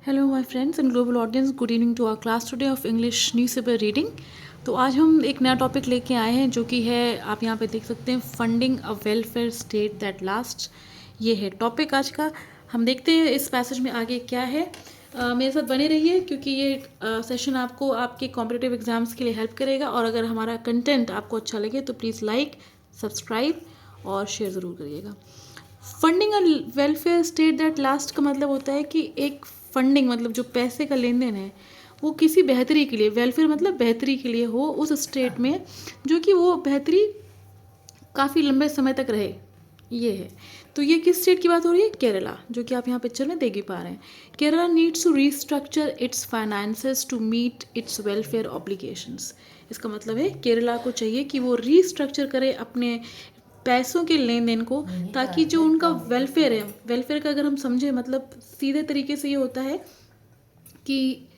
Hello my friends and global audience, good evening to our class today of English newspaper reading। तो आज हम एक नया topic लेके आए हैं जो कि है, आप यहाँ पे देख सकते हैं, funding a welfare state that last. ये है टॉपिक आज का। हम देखते हैं इस पैसेज में आगे क्या है। मेरे साथ बने रहिए क्योंकि ये सेशन आपको आपके कॉम्पिटिटिव एग्जाम्स के लिए हेल्प करेगा। और अगर हमारा कंटेंट आपको अच्छा लगे तो प्लीज़ लाइक, सब्सक्राइब और शेयर ज़रूर करिएगा। Funding a welfare state that last का मतलब होता है कि एक फंडिंग मतलब जो पैसे का लेन देन है वो किसी बेहतरी के लिए, वेलफेयर मतलब बेहतरी के लिए हो उस स्टेट में, जो कि वो बेहतरी काफ़ी लंबे समय तक रहे। ये है। तो ये किस स्टेट की बात हो रही है? केरला, जो कि आप यहाँ पिक्चर में देख ही पा रहे हैं। Kerala needs to restructure its finances to meet its welfare obligations. इसका मतलब है केरला को चाहिए कि वो रीस्ट्रक्चर करे अपने पैसों के लेन देन को, ताकि जो उनका वेलफेयर है, वेलफेयर का अगर हम समझे मतलब सीधे तरीके से ये होता है कि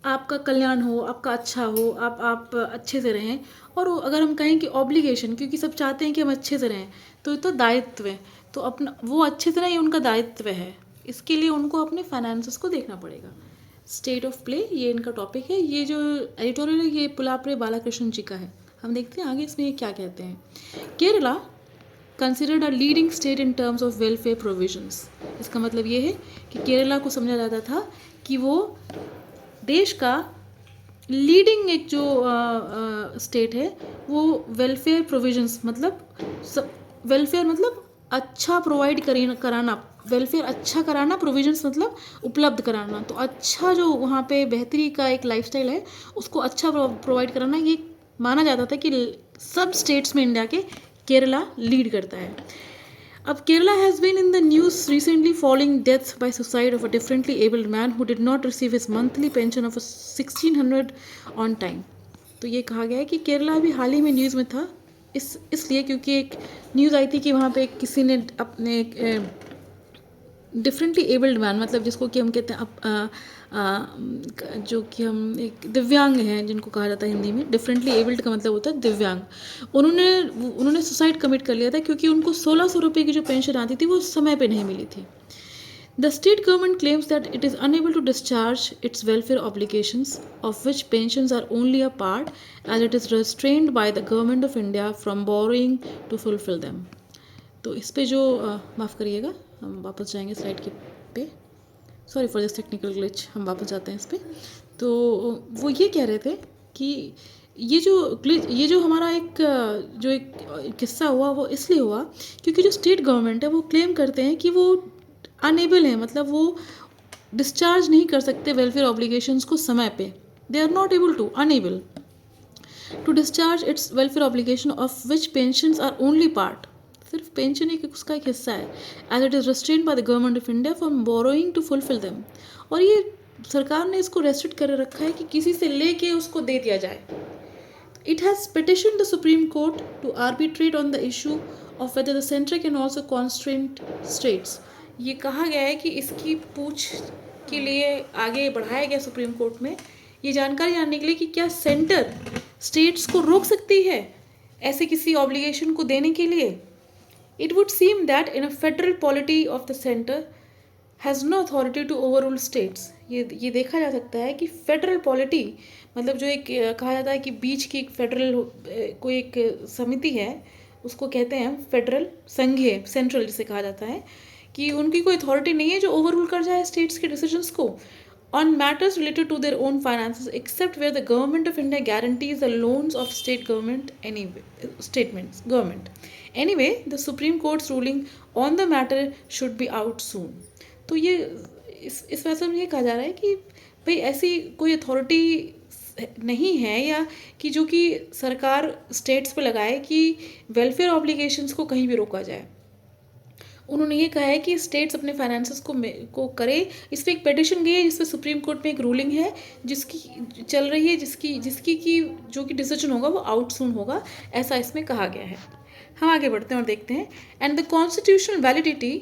आपका कल्याण हो, आपका अच्छा हो, आप अच्छे से रहें। और अगर हम कहें कि ऑब्लिगेशन, क्योंकि सब चाहते हैं कि हम अच्छे से रहें, तो दायित्व है। तो अपना वो अच्छे से रहें, ये उनका दायित्व है। इसके लिए उनको अपने फाइनेंसेस को देखना पड़ेगा। स्टेट ऑफ प्ले, ये इनका टॉपिक है। ये जो एडिटोरियल है ये पुलाप्रे बालाकृष्णन जी का है। हम देखते हैं आगे इसमें ये क्या कहते हैं। Kerala considered a leading state in terms of welfare provisions. इसका मतलब ये है कि केरला को समझा जाता था कि वो देश का लीडिंग एक जो स्टेट है वो वेलफेयर प्रोविजंस मतलब वेलफेयर मतलब अच्छा प्रोवाइड कराना, वेलफेयर अच्छा कराना, प्रोविजंस मतलब उपलब्ध कराना। तो अच्छा जो वहाँ पे बेहतरी का एक लाइफस्टाइल है उसको अच्छा प्रोवाइड कराना, ये माना जाता था कि सब स्टेट्स में इंडिया के केरला लीड करता है। अब Kerala has been in the news recently following death by suicide of a differently abled man who did not receive his monthly pension of 1600 on time. तो ये कहा गया है कि केरला अभी हाल ही में न्यूज़ में था, इसलिए क्योंकि एक न्यूज़ आई थी कि वहाँ पे किसी ने अपने डिफरेंटली एबल्ड मैन, मतलब जिसको कि हम कहते हैं जो कि हम एक दिव्यांग हैं जिनको कहा जाता है हिंदी में, डिफरेंटली एबल्ड का मतलब होता है दिव्यांग। उन्होंने सुसाइड कमिट कर लिया था क्योंकि उनको 1600 रुपये की जो पेंशन आती थी वो समय पे नहीं मिली थी। The state government claims that it is unable to discharge its welfare obligations, of which pensions are only a part, as it is restrained by the government of India from borrowing to fulfill them. तो इस पे जो माफ़ करिएगा, हम वापस जाएंगे slide के पे। Sorry for this technical glitch, हम वापस जाते हैं इस पे। तो वो ये कह रहे थे कि ये जो हमारा एक किस्सा हुआ वो इसलिए हुआ क्योंकि जो स्टेट गवर्नमेंट है वो क्लेम करते हैं कि वो अनेबल है, मतलब वो डिस्चार्ज नहीं कर सकते वेलफेयर ऑब्लिगेशंस को समय पे। They are not able to, enable to discharge its welfare obligation of which pensions are only part. सिर्फ पेंशन उसका एक हिस्सा है। As it is restrained by the government of India from borrowing to fulfil them. और ये सरकार ने इसको रेस्ट्रिक्ट कर रखा है कि किसी से लेके उसको दे दिया जाए। It has petitioned the Supreme Court to arbitrate on the issue of whether the center can also constrain states. ये कहा गया है कि इसकी पूछ के लिए आगे बढ़ाया गया सुप्रीम कोर्ट में ये जानकारी जानने के लिए कि क्या सेंटर स्टेट्स को रोक सकती है ऐसे किसी ऑब्लिगेशन को देने के लिए। It would seem that in a federal polity of the center has no authority to overrule states. ये देखा जा सकता है कि फेडरल पॉलिटी मतलब जो एक कहा जाता है कि बीच की एक फेडरल कोई एक समिति है उसको कहते हैं फेडरल, संघीय, सेंट्रल जिसे कहा जाता है, कि उनकी कोई अथॉरिटी नहीं है जो ओवररूल कर जाए स्टेट्स के डिसीजंस को on matters related to their own finances except where the government of India guarantees the loans of state government statements government. Anyway the supreme court's ruling on the matter should be out soon. तो ये इस वजह में ये कहा जा रहा है कि भाई ऐसी कोई अथॉरिटी नहीं है या कि जो कि सरकार स्टेट्स पे लगाए कि वेलफेयर ऑब्लिगेशंस को कहीं भी रोका जाए। उन्होंने ये कहा है कि स्टेट्स अपने फाइनेंसेस को करे। इस पर एक पिटिशन गई है जिस पर सुप्रीम कोर्ट में एक रूलिंग है जिसकी चल रही है, जिसकी की जो कि डिसीजन होगा वो आउट सून होगा, ऐसा इसमें कहा गया है। हम आगे बढ़ते हैं और देखते हैं। And the constitutional validity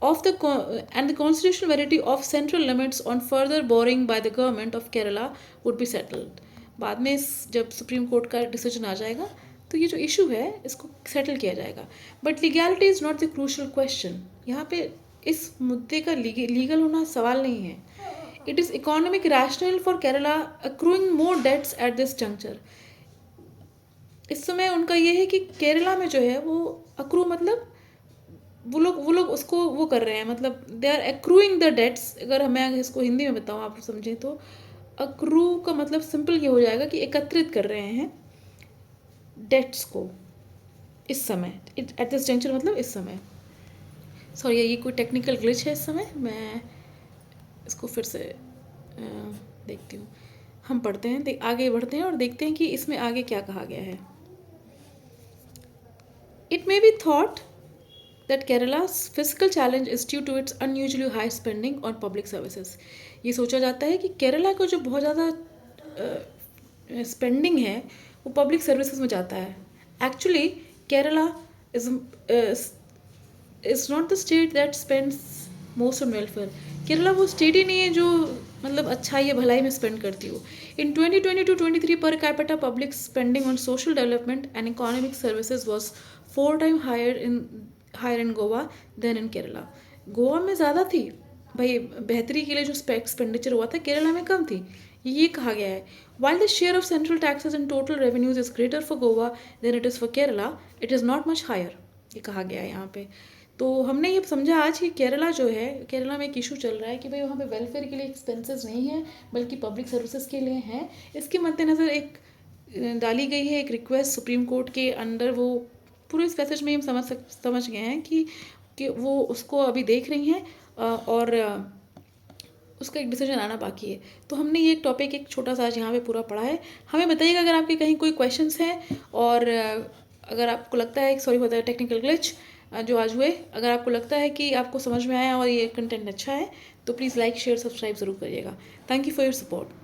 the constitutional validity of central limits on further borrowing by the government of Kerala would be settled. बाद में जब सुप्रीम कोर्ट का डिसीजन आ जाएगा तो ये जो इशू है इसको सेटल किया जाएगा। But legality is not the crucial question. यहाँ पे इस मुद्दे का लीगल होना सवाल नहीं है। It is economic rational for Kerala accruing more debts at this juncture. इस समय उनका ये है कि केरला में जो है वो अक्रू मतलब वो लोग उसको वो कर रहे हैं, मतलब they are accruing the debts. अगर मैं इसको हिंदी में बताऊँ आप समझें तो अक्रू का मतलब सिंपल ये हो जाएगा कि एकत्रित कर रहे हैं डेट्स को इस समय, एट दिस जंक्चर मतलब इस समय। सॉरी ये कोई टेक्निकल ग्लिच है इस समय, मैं इसको फिर से देखती हूँ। हम पढ़ते हैं, आगे बढ़ते हैं और देखते हैं कि इसमें आगे क्या कहा गया है। It may be thought that Kerala's fiscal challenge is due to its unusually high spending on public services। ये सोचा जाता है कि केरला को जो बहुत ज़्यादा स्पेंडिंग है वो पब्लिक सर्विसेज में जाता है। Actually Kerala is not the state that spends most on welfare. Kerala वो स्टेट ही नहीं है जो मतलब अच्छाई या भलाई में स्पेंड करती हो। In 2022-23 per capita public spending on social development and economic services was 4 time higher in Goa than in Kerala. Goa में ज़्यादा थी भाई बेहतरी के लिए जो एक्सपेंडिचर हुआ था, केरला में कम थी, ये कहा गया है। While the share of central taxes in total revenues is greater for Goa than it is for Kerala, it is not much higher, ये कहा गया है यहाँ पे। तो हमने ये समझा आज कि केरला जो है, केरला में एक इशू चल रहा है कि भाई वहाँ पे वेलफेयर के लिए एक्सपेंसेस नहीं है बल्कि पब्लिक सर्विसेज के लिए हैं। इसके मद्देनज़र एक डाली गई है एक रिक्वेस्ट सुप्रीम कोर्ट के अंडर। वो पूरे इस पैसेज में हम समझ गए हैं कि वो उसको अभी देख रही हैं और उसका एक डिसीजन आना बाकी है। तो हमने ये एक टॉपिक एक छोटा सा आज यहाँ पे पूरा पढ़ा है। हमें बताइएगा अगर आपके कहीं कोई क्वेश्चंस हैं, और अगर आपको लगता है, sorry for the technical glitch जो आज हुए, अगर आपको लगता है कि आपको समझ में आया और ये कंटेंट अच्छा है तो प्लीज़ लाइक शेयर सब्सक्राइब ज़रूर करिएगा। Thank you for your support.